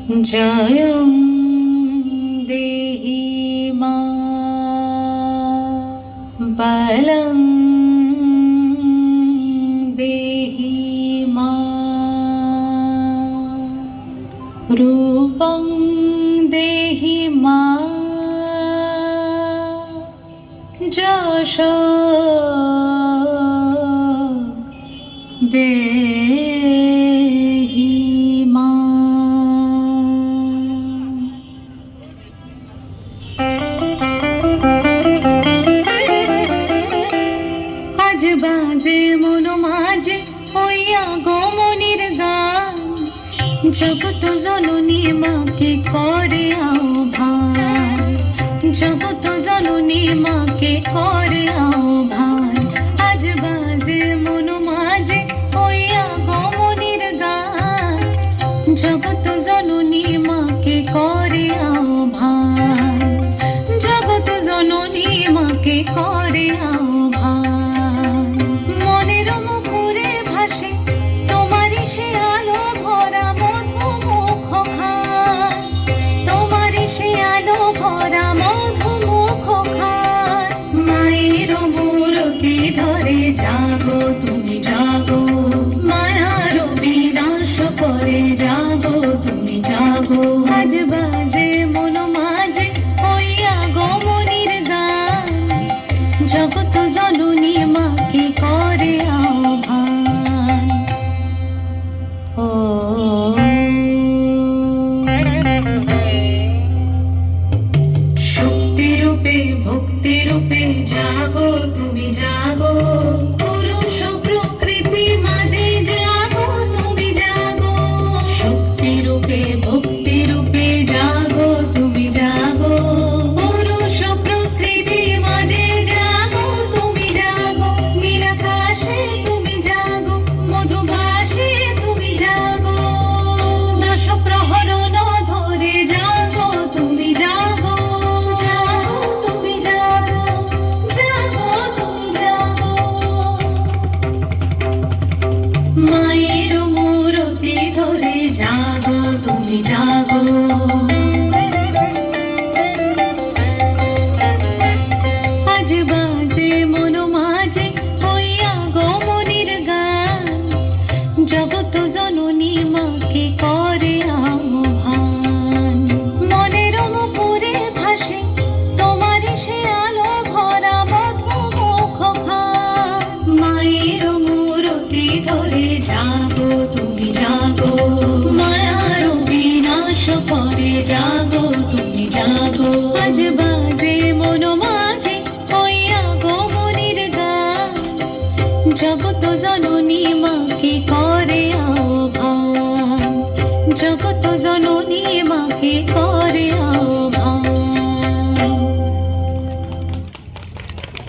জয়ং দেহি মা বলং দেহি মা রূপং দেহি মা যশ দেহি মা। আজ বাজে মন মাঝে হইয়া গমনির গান, জগত জননী মাকে করে আহ্বান, জগত জননী মাকে করে আহ্বান। আজ বাজে মন মাঝে হইয়া গমনির গান, জগত জননী মাকে করে আহ্বান, জগত জননী মাকে করে আহ্বান। মনের মুখরে ভাসে তোমারই সে আলো ভরা মধুমুখ খান, তোমারই সে আলো ভরা মধুমুখ খান। মায়ের মূরতি ধরে জাগো তুমি জাগো, মায়ার বিনাশ করে জাগো তুমি জাগো। আজ বাজে মন মাঝে হইয়া গমনির গান, জগত জননী মাকে করে আহ্বান। ও শক্তি রূপে ভক্তি রূপে জাগো তুমি জাগো, পুরুষ প্রকৃতি মাঝে জাগো তুমি জাগো। শক্তি রূপে ভক্তি রূপে জাগো তুমি জাগো, পুরুষ প্রকৃতি মাঝে জাগো তুমি জাগো। নীলাকাশে তুমি জাগো, মধুভাসে তুমি জাগো, দশ প্রহরণ ধরে জাগো তুমি জাগো, জাগো তুমি জাগো, জাগো তুমি জাগো। মায়ের মূরতি ধরে জাগো তুমি জাগো। আজ বাজে মন মাঝে হইয়া গমনির গান, জগত জননী মাকে করে আহ্বান। মনের মুখরে ভাসে তোমারই সে আলো ভরা মধুমুখ খান। মায়ের মূরতি ধরে জাগো তুমি জাগো, মায়ার বিনাশ করে জাগো তুমি জাগো। আজ বাজে মন মাঝে হইয়া গমনির গান, জগত জননী মাকে করে আহ্বান, জগত জননী